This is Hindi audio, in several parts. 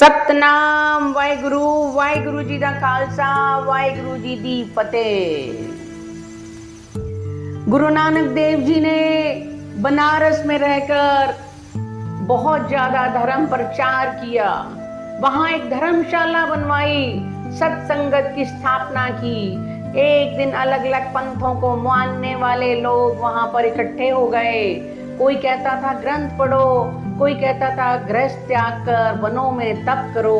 सतनाम वाहिगुरु जी दा खालसा वाहिगुरु जी दी फतेह। गुरु नानक देव जी ने बनारस में रहकर बहुत ज्यादा धर्म प्रचार किया। वहां एक धर्मशाला बनवाई, सत्संगत की स्थापना की। एक दिन अलग अलग पंथों को मानने वाले लोग वहां पर इकट्ठे हो गए। कोई कहता था ग्रंथ पढ़ो, कोई कहता था गृहस्थ त्याग कर वनों में तप करो,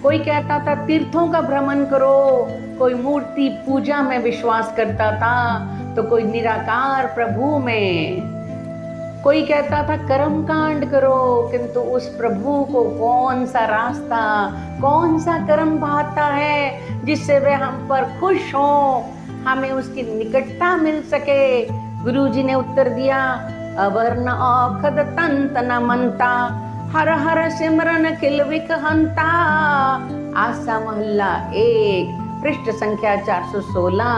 कोई कहता था तीर्थों का भ्रमण करो, कोई मूर्ति पूजा में विश्वास करता था तो कोई निराकार प्रभु में, कोई कहता था कर्म कांड करो। किंतु उस प्रभु को कौन सा रास्ता, कौन सा कर्म भाता है जिससे वे हम पर खुश हो, हमें उसकी निकटता मिल सके। गुरुजी ने उत्तर दिया, अवर्ण औखद तंत न मनता, हर हर सिमरन किल विक हंता। आसा महल्ला 1 पृष्ठ संख्या 416।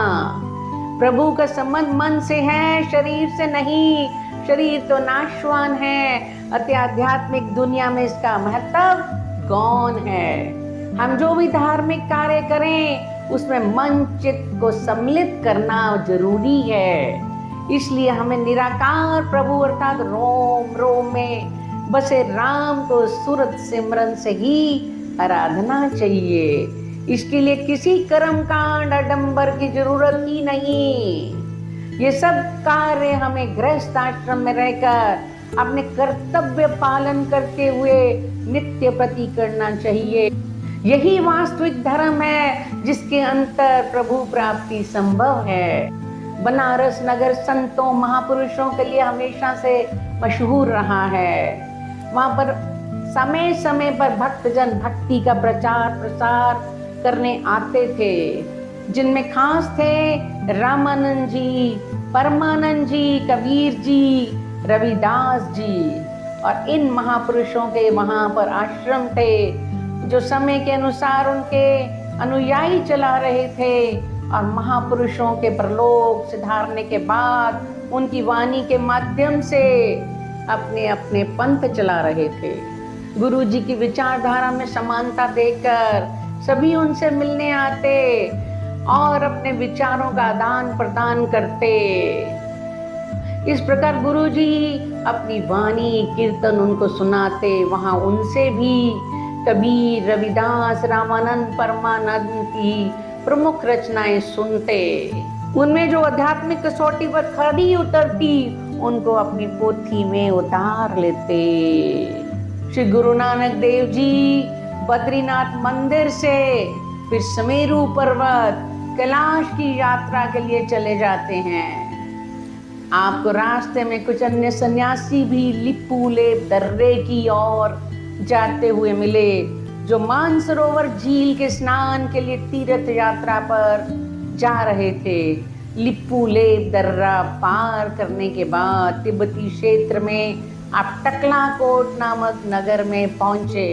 प्रभु का संबंध मन से है, शरीर से नहीं। शरीर तो नाशवान है, अति आध्यात्मिक दुनिया में इसका महत्व गौण है। हम जो भी धार्मिक कार्य करें उसमें मन चित्त को सम्मिलित करना जरूरी है। इसलिए हमें निराकार प्रभु अर्थात रोम रोम में बसे राम को सुरत सिमरन से ही आराधना चाहिए। इसके लिए किसी कर्म कांड आडंबर की जरूरत ही नहीं। ये सब कार्य हमें गृहस्थ आश्रम में रहकर अपने कर्तव्य पालन करते हुए नित्य प्रति करना चाहिए। यही वास्तविक धर्म है जिसके अंतर प्रभु प्राप्ति संभव है। बनारस नगर संतों महापुरुषों के लिए हमेशा से मशहूर रहा है। वहां पर समय समय पर भक्तजन भक्ति का प्रचार प्रसार करने आते थे, जिनमें खास थे रामानंद जी, परमानंद जी, कबीर जी, रविदास जी। और इन महापुरुषों के वहां पर आश्रम थे जो समय के अनुसार उनके अनुयायी चला रहे थे, और महापुरुषों के परलोक सिधारने के बाद उनकी वाणी के माध्यम से अपने अपने पंथ चला रहे थे। गुरु जी की विचारधारा में समानता देखकर सभी उनसे मिलने आते और अपने विचारों का आदान प्रदान करते। इस प्रकार गुरु जी अपनी वाणी कीर्तन उनको सुनाते। वहां उनसे भी कबीर, रविदास, रामानंद, परमानंद की प्रमुख रचनाएं सुनते। उनमें जो आध्यात्मिक कसौटी पर खरी उतरती उनको अपनी पोथी में उतार लेते। श्री गुरु नानक देव जी बद्रीनाथ मंदिर से फिर सुमेरु पर्वत कैलाश की यात्रा के लिए चले जाते हैं। आपको रास्ते में कुछ अन्य सन्यासी भी लिपुलेप दर्रे की ओर जाते हुए मिले, जो मानसरोवर झील के स्नान के लिए तीर्थ यात्रा पर जा रहे थे। लिपुलेप दर्रा पार करने के बाद तिब्बती क्षेत्र में आप टकलाकोट नामक नगर में पहुंचे।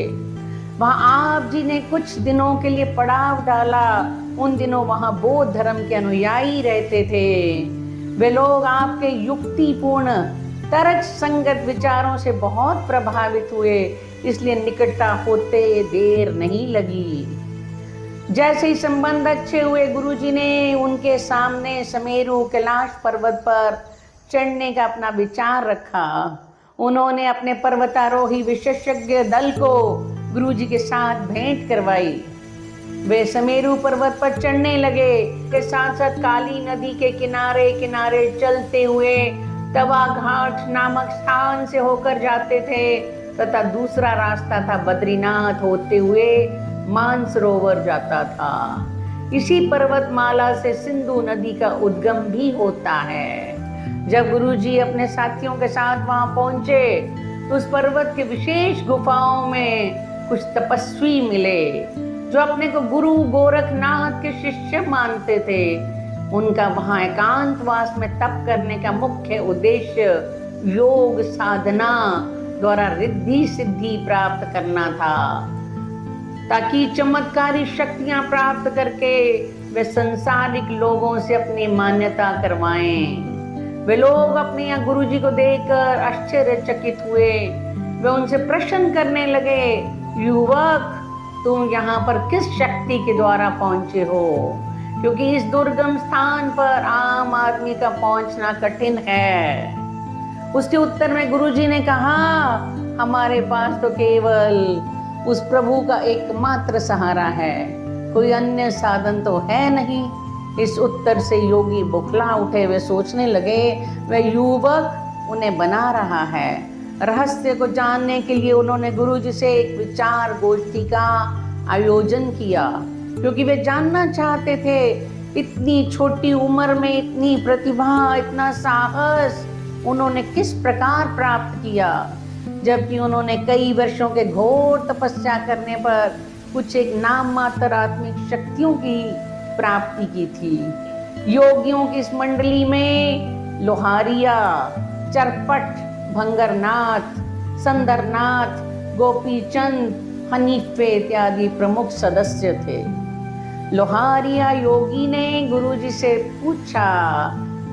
वहां आप जी ने कुछ दिनों के लिए पड़ाव डाला। उन दिनों वहां बौद्ध धर्म के अनुयायी रहते थे। वे लोग आपके युक्तिपूर्ण तर्क संगत विचारों से बहुत प्रभावित हुए, इसलिए निकटता होते देर नहीं लगी। जैसे ही संबंध अच्छे हुए, गुरुजी ने उनके सामने सुमेरु कैलाश पर्वत पर चढ़ने का अपना विचार रखा। उन्होंने अपने पर्वतारोही विशेषज्ञ दल को गुरुजी के साथ भेंट करवाई। वे सुमेरु पर्वत पर चढ़ने लगे। के साथ साथ काली नदी के किनारे किनारे चलते हुए तवा घाट नामक स्थान से होकर जाते थे, तथा दूसरा रास्ता था बद्रीनाथ होते हुए मानसरोवर जाता था। इसी पर्वतमाला से सिंधु नदी का उद्गम भी होता है। जब गुरुजी अपने साथियों के साथ वहां पहुंचे तो उस पर्वत के विशेष गुफाओं में कुछ तपस्वी मिले जो अपने को गुरु गोरखनाथ के शिष्य मानते थे। उनका वहां एकांतवास में तप करने का मुख्य उद्देश्य योग साधना द्वारा रिद्धि सिद्धि प्राप्त करना था, ताकि चमत्कारी शक्तियां प्राप्त करके वे संसारिक लोगों से अपनी मान्यता करवाएं। वे लोग अपने यहाँ गुरुजी को देखकर आश्चर्यचकित हुए। वे उनसे प्रश्न करने लगे, युवक तुम यहाँ पर किस शक्ति के द्वारा पहुंचे हो, क्योंकि इस दुर्गम स्थान पर आम आदमी का पहुंचना कठिन है। उसके उत्तर में गुरुजी ने कहा, हमारे पास तो केवल उस प्रभु का एकमात्र सहारा है, कोई अन्य साधन तो है नहीं। इस उत्तर से योगी बुखला उठे, वे सोचने लगे वह युवक उन्हें बना रहा है। रहस्य को जानने के लिए उन्होंने गुरुजी से एक विचार गोष्ठी का आयोजन किया, क्योंकि वे जानना चाहते थे इतनी छोटी उम्र में इतनी प्रतिभा, इतना साहस उन्होंने किस प्रकार प्राप्त किया, जबकि उन्होंने कई वर्षों के घोर तपस्या करने पर कुछ एक नाम मात्र आत्मिक शक्तियों की प्राप्ति की थी। योगियों की इस मंडली में लोहारिया, चरपट, भंगरनाथ, संदरनाथ, गोपीचंद, हनीफे इत्यादि प्रमुख सदस्य थे। लोहारिया योगी ने गुरुजी से पूछा,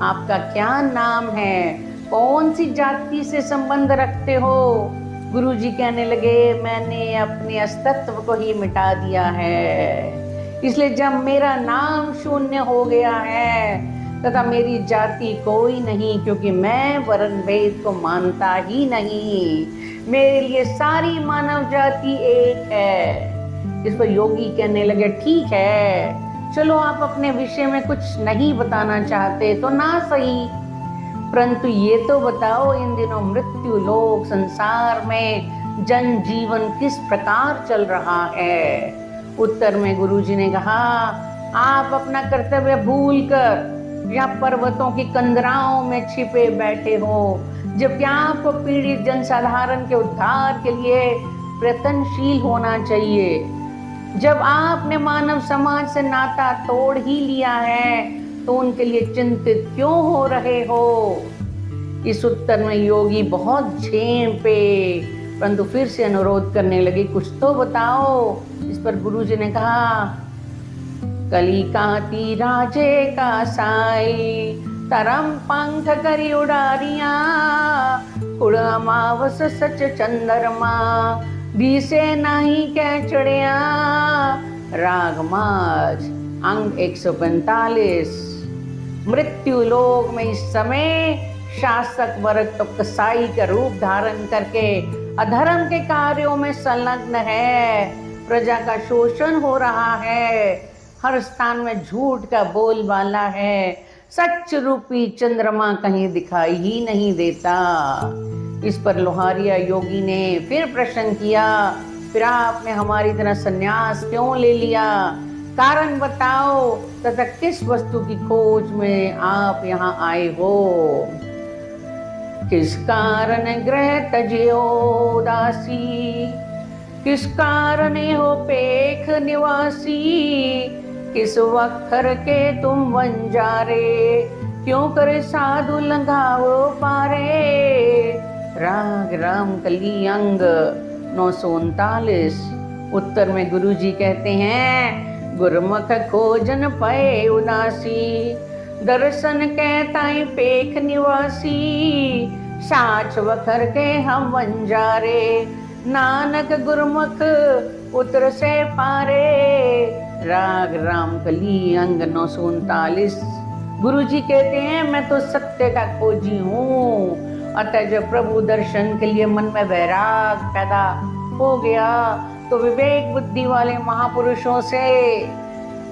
आपका क्या नाम है, कौन सी जाति से संबंध रखते हो? गुरुजी कहने लगे, मैंने अपने अस्तित्व को ही मिटा दिया है, इसलिए जब मेरा नाम शून्य हो गया है तथा मेरी जाति कोई नहीं, क्योंकि मैं वर्ण भेद को मानता ही नहीं, मेरे लिए सारी मानव जाति एक है। इस पर योगी कहने लगे, ठीक है, चलो आप अपने विषय में कुछ नहीं बताना चाहते तो ना सही, परंतु ये तो बताओ इन दिनों मृत्यु लोक संसार में जन जीवन किस प्रकार चल रहा है। उत्तर में गुरुजी ने कहा, आप अपना कर्तव्य भूलकर या पर्वतों की कंदराओं में छिपे बैठे हो, जबकि आपको पीड़ित जनसाधारण के उद्धार के लिए प्रयत्नशील होना चाहिए। जब आपने मानव समाज से नाता तोड़ ही लिया है तो उनके लिए चिंतित क्यों हो रहे हो? इस उत्तर में योगी बहुत झेपे, परंतु फिर से अनुरोध करने लगे, कुछ तो बताओ। इस पर गुरुजी ने कहा, कली कांति राजे का साई, तरम पंख करी उड़ारिया, कुड़ अमावस सच चंद्रमा, दिसे नहीं कह चढ़िया। राग माज अंग 145। मृत्यु लोक में इस समय शासक वर्ग तो कसाई का रूप धारण करके अधर्म के कार्यों में संलग्न है, प्रजा का शोषण हो रहा है, हर स्थान में झूठ का बोलबाला है, सच रूपी चंद्रमा कहीं दिखाई ही नहीं देता। इस पर लोहारिया योगी ने फिर प्रश्न किया, फिर आपने हमारी तरह संन्यास क्यों ले लिया? कारण बताओ तथा किस वस्तु की खोज में आप यहाँ आए हो? किस कारण ग्रह तजियो दासी, किस कारण हो पेख निवासी, किस वक्खर के तुम वंजारे, क्यों करे साधु लंघाओ पारे। राग रामकली अंग 939। उत्तर में गुरुजी कहते हैं, गुरमुख खोजन पए उदासी, दर्शन कहताई पेख निवासी, साच वखर के हम वंजारे, नानक गुरमुख उतर से पारे। राग रामकली अंग 939। गुरुजी कहते हैं, मैं तो सत्य का खोजी हूँ, अतः जब प्रभु दर्शन के लिए मन में वैराग पैदा हो गया तो विवेक बुद्धि वाले महापुरुषों से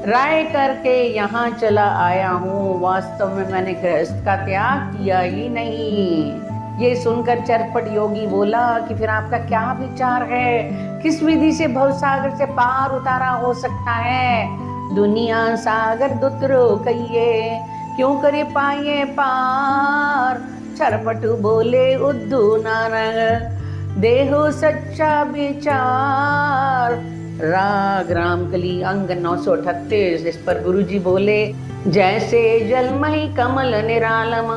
राय करके यहाँ चला आया हूँ। वास्तव में मैंने गृहस्थ का त्याग किया ही नहीं। ये सुनकर चरपट योगी बोला कि फिर आपका क्या विचार है, किस विधि से भवसागर से पार उतारा हो सकता है? दुनिया सागर दुतरो कहिए, क्यों करे पाए पार। चरपट बोले उद्धू नानक, देहो सच्चा विचार। राग रामकली अंग 938। इस पर गुरुजी बोले, जैसे जलमई कमल निरालम,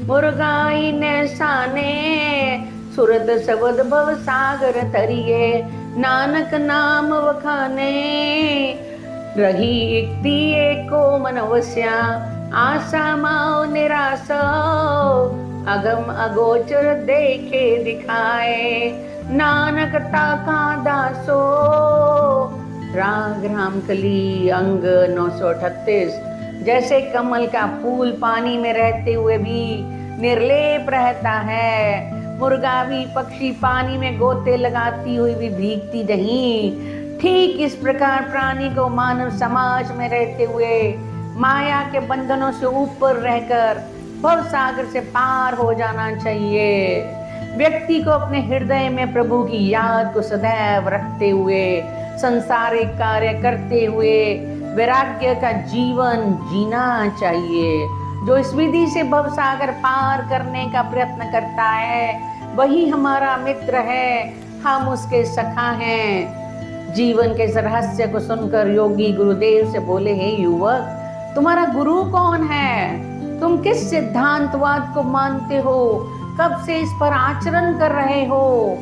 मुर्गाई नैसाने, सुरत सबद भव सागर तरिए, नानक नाम वखाने। रही एक दिए को मनवस्या, आशा माओ निराशो, अगम अगोचर देखे दिखाए, नानक ताका दासो। रामकली अंग 938। जैसे कमल का फूल पानी में रहते हुए भी निर्लेप रहता है, मुर्गा भी पक्षी पानी में गोते लगाती हुई भी भीगती नहीं, ठीक इस प्रकार प्राणी को मानव समाज में रहते हुए माया के बंधनों से ऊपर रहकर भव सागर से पार हो जाना चाहिए। व्यक्ति को अपने हृदय में प्रभु की याद को सदैव रखते हुए संसारिक कार्य करते हुए वैराग्य का जीवन जीना चाहिए। जो इस विधि से भव सागर पार करने का प्रयत्न करता है वही हमारा मित्र है, हम उसके सखा हैं। जीवन के इस रहस्य को सुनकर योगी गुरुदेव से बोले, हे युवक, तुम्हारा गुरु कौन है? तुम किस सिद्धांतवाद को मानते हो? कब से इस पर आचरण कर रहे हो?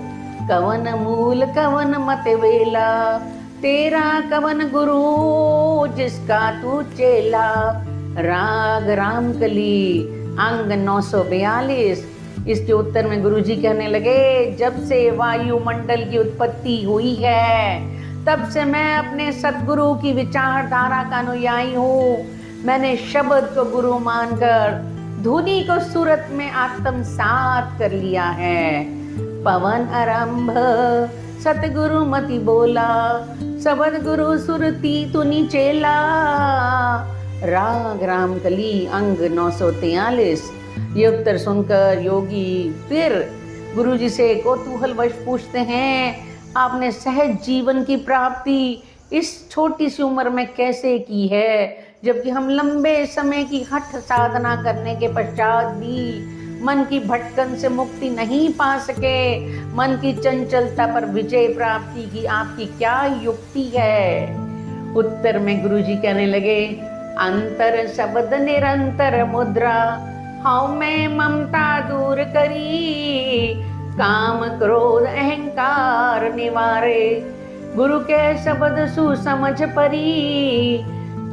कवन मूल कवन मत वेला, तेरा कवन गुरु जिसका तू चेला। राग रामकली अंग 942। इसके उत्तर में गुरुजी कहने लगे, जब से वायुमंडल की उत्पत्ति हुई है तब से मैं अपने सद्गुरु की विचारधारा का अनुयायी हूँ। मैंने शब्द को गुरु मानकर धुनी को सूरत में आत्मसात कर लिया है। पवन आरंभ सतगुरु मति बोला, सबद गुरु सुरती तुनी चेला। राग रामकली अंग 943। ये उत्तर सुनकर योगी फिर गुरुजी से कौतूहलवश पूछते हैं, आपने सहज जीवन की प्राप्ति इस छोटी सी उम्र में कैसे की है, जबकि हम लंबे समय की हठ साधना करने के पश्चात भी मन की भटकन से मुक्ति नहीं पा सके? मन की चंचलता पर विजय प्राप्ति की आपकी क्या युक्ति है? उत्तर में गुरुजी कहने लगे, अंतर शब्द निरंतर मुद्रा, हाउ मैं ममता दूर करी, काम क्रोध अहंकार निवारे, गुरु के शब्द सुसमझ परी,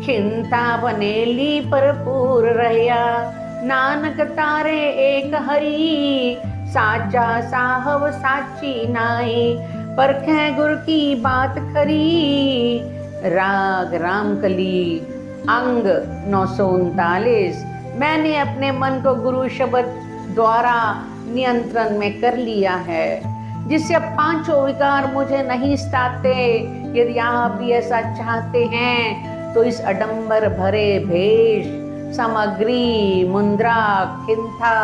खिंता बनेली भरपूर रहया, नानक तारे एक हरि, साचा साहब साची नाई, परखे गुरु की बात खरी। राग रामकली अंग 939। मैंने अपने मन को गुरु शब्द द्वारा नियंत्रण में कर लिया है, जिससे अब पांचों विकार मुझे नहीं सताते। यदि आप भी ऐसा चाहते हैं तो इस अडंबर भरे भेष, सामग्री, मुद्रा, खिंथा,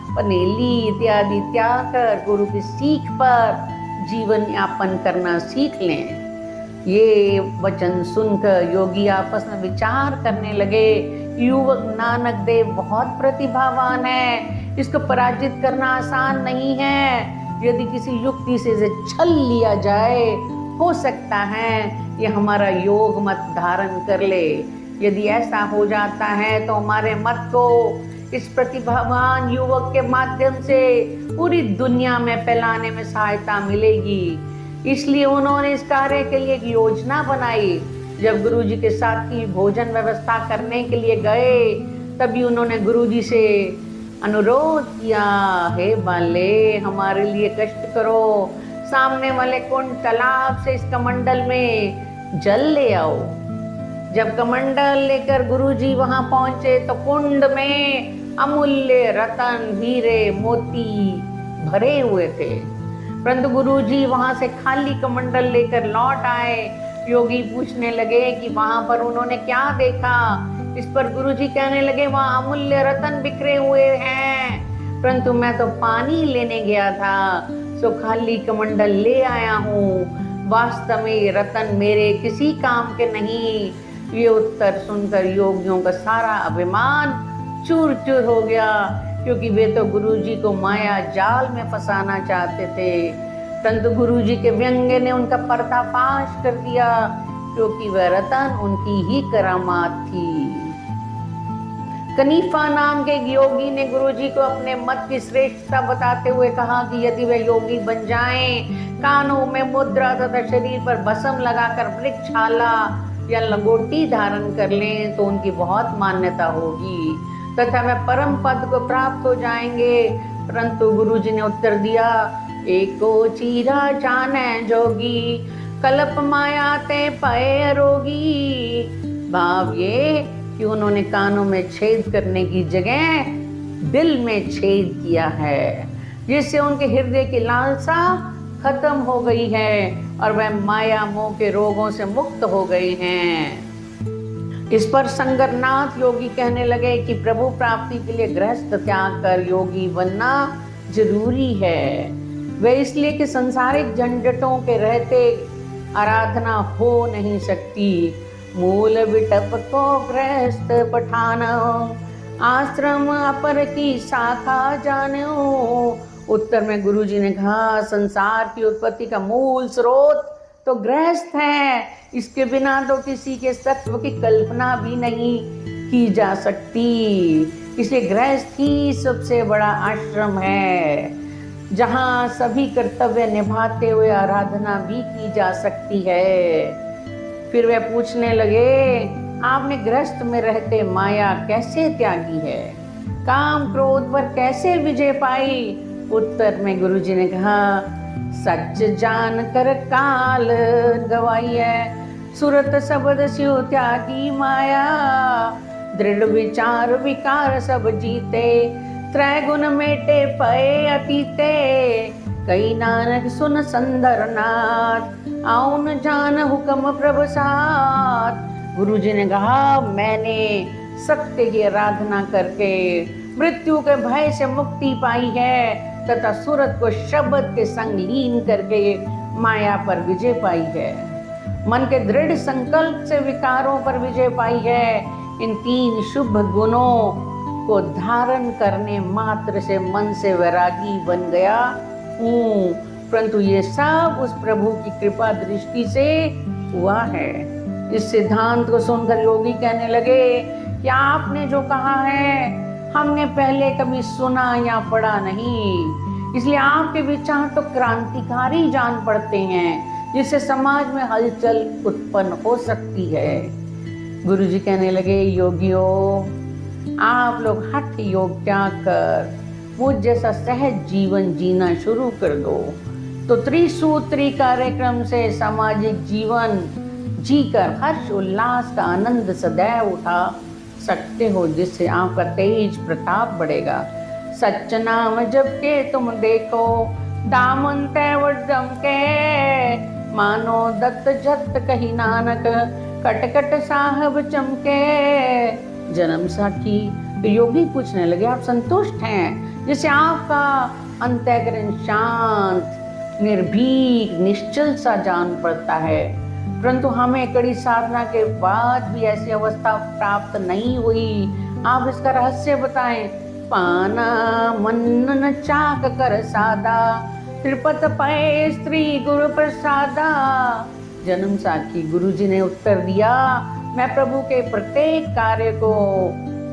पनेली इत्यादि त्याग कर गुरु की सीख पर जीवन यापन करना सीख लें। ये वचन सुनकर योगी आपस में विचार करने लगे, युवक नानक देव बहुत प्रतिभावान है, इसको पराजित करना आसान नहीं है। यदि किसी युक्ति से इसे छल लिया जाए, हो सकता है ये हमारा योग मत धारण कर ले। यदि ऐसा हो जाता है तो हमारे मत को इस प्रतिभावान युवक के माध्यम से पूरी दुनिया में फैलाने में सहायता मिलेगी। इसलिए उन्होंने इस कार्य के लिए एक योजना बनाई। जब गुरुजी के साथ ही भोजन व्यवस्था करने के लिए गए, तभी उन्होंने गुरुजी से अनुरोध किया, हे बाले, हमारे लिए कष्ट करो, सामने वाले कुंड तालाब से इस कमंडल में जल ले आओ। जब कमंडल लेकर गुरुजी वहां पहुंचे तो कुंड में अमूल्य रतन, हीरे, मोती भरे हुए थे, परंतु गुरुजी वहां से खाली कमंडल लेकर लौट आए। योगी पूछने लगे कि वहां पर उन्होंने क्या देखा। इस पर गुरुजी कहने लगे, वहां अमूल्य रतन बिखरे हुए हैं, परंतु मैं तो पानी लेने गया था, सो खाली कमंडल ले आया हूँ। वास्तव में ये रतन मेरे किसी काम के नहीं। ये उत्तर सुनकर योगियों का सारा अभिमान चूर चूर हो गया, क्योंकि वे तो गुरुजी को माया जाल में फंसाना चाहते थे। परंतु गुरुजी के व्यंग्य ने उनका पर्दाफाश कर दिया, क्योंकि वह रतन उनकी ही करामात थी। कनीफा नाम के योगी ने गुरुजी को अपने मत की श्रेष्ठता बताते हुए कहा कि यदि वे योगी बन जाएं, कानों में मुद्रा तथा शरीर पर भस्म लगाकर वृक्षाला या लंगोटी धारण कर लें तो उनकी बहुत मान्यता होगी तथा वे परम पद को प्राप्त हो जाएंगे। परंतु गुरुजी ने उत्तर दिया, एको चीरा जाने जोगी, कलप माया ते पए अरोगी। भाव ये कि उन्होंने कानों में छेद करने की जगह दिल में छेद किया है, जिससे उनके हृदय की लालसा खत्म हो गई है और वह माया मोह के रोगों से मुक्त हो गए हैं। इस पर संगरनाथ योगी कहने लगे कि प्रभु प्राप्ति के लिए गृहस्थ त्याग कर योगी बनना जरूरी है। वे इसलिए कि संसारिक झंझटों के रहते आराधना हो नहीं सकती। मूल विटप को गृहस्थ पठानो, आश्रम अपर की शाखा जानो। उत्तर में गुरुजी ने कहा, संसार की उत्पत्ति का मूल स्रोत तो गृहस्थ है, इसके बिना तो किसी के सत्व की कल्पना भी नहीं की जा सकती। इसलिए गृहस्थ ही सबसे बड़ा आश्रम है, जहाँ सभी कर्तव्य निभाते हुए आराधना भी की जा सकती है। फिर वे पूछने लगे, आपने गृहस्थ में रहते माया कैसे त्यागी है, काम क्रोध पर कैसे विजय पाई? उत्तर में गुरुजी ने कहा, सच जान कर काल गवाइए, सुरत शब्द स्यु त्यागी माया। दृढ़ विचार विकार सब जीते, त्रैगुण मेटे पए अतीते। कई नानक सुन संदर नाथ, आउन जान हुक्म प्रभु साथ। गुरुजी ने कहा, मैंने सत्य की आराधना करके मृत्यु के भय से मुक्ति पाई है तथा सूरत को शब्द के संग लीन करके माया पर विजय पाई है। मन के दृढ़ संकल्प से विकारों पर विजय पाई है। इन तीन शुभ गुणों को धारण करने मात्र से मन से वैरागी बन गया हूँ, परंतु ये सब उस प्रभु की कृपा दृष्टि से हुआ है। इस सिद्धांत को सुनकर योगी कहने लगे कि आपने जो कहा है हमने पहले कभी सुना या पढ़ा नहीं, इसलिए आपके विचार तो क्रांतिकारी जान पड़ते हैं, जिससे समाज में हलचल उत्पन्न हो सकती है। गुरुजी कहने लगे, योगियों, आप लोग हठ योग त्याग कर मुझ जैसा सहज जीवन जीना शुरू कर दो, तो त्रिसूत्री कार्यक्रम से सामाजिक जीवन जीकर हर्ष उल्लास का आनंद सदैव उठा सकते हो, जिससे आपका तेज प्रताप बढ़ेगा। सच नाम जब के तुम देखो, दामन तैवडम के, मानो दत्त जत कही नानक, कटकट साहब चमके। जन्म साखी योगी पूछने लगे, आप संतुष्ट हैं जिससे आपका अंतःकरण शांत निर्भीक निश्चल सा जान पड़ता है, परंतु हमें कड़ी साधना के बाद भी ऐसी अवस्था प्राप्त नहीं हुई। आप इसका रहस्य बताएं। पाना मन चाक कर सादा, त्रिपत पए स्त्री गुरु प्रसादा। जन्म साखी गुरुजी ने उत्तर दिया, मैं प्रभु के प्रत्येक कार्य को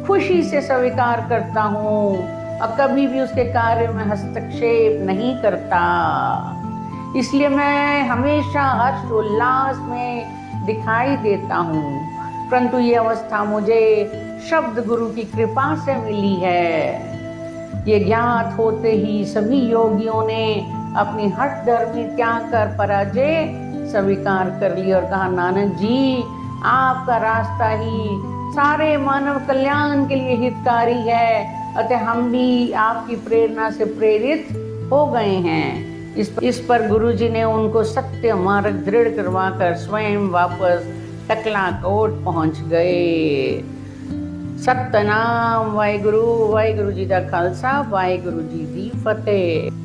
खुशी से स्वीकार करता हूँ और कभी भी उसके कार्य में हस्तक्षेप नहीं करता। इसलिए मैं हमेशा हर्ष उल्लास में दिखाई देता हूँ, परंतु ये अवस्था मुझे शब्द गुरु की कृपा से मिली है। ये ज्ञात होते ही सभी योगियों ने अपनी हठ धर्मी त्याग कर पराजय स्वीकार कर ली और कहा, नानक जी, आपका रास्ता ही सारे मानव कल्याण के लिए हितकारी है, अतः हम भी आपकी प्रेरणा से प्रेरित हो गए हैं। इस पर गुरुजी ने उनको सत्य मार्ग दृढ़ करवाकर स्वयं वापस टकलाकोट पहुंच गए। सतनाम वाहिगुरु, वाहिगुरु जी का खालसा, वाहिगुरु जी दी फतेह।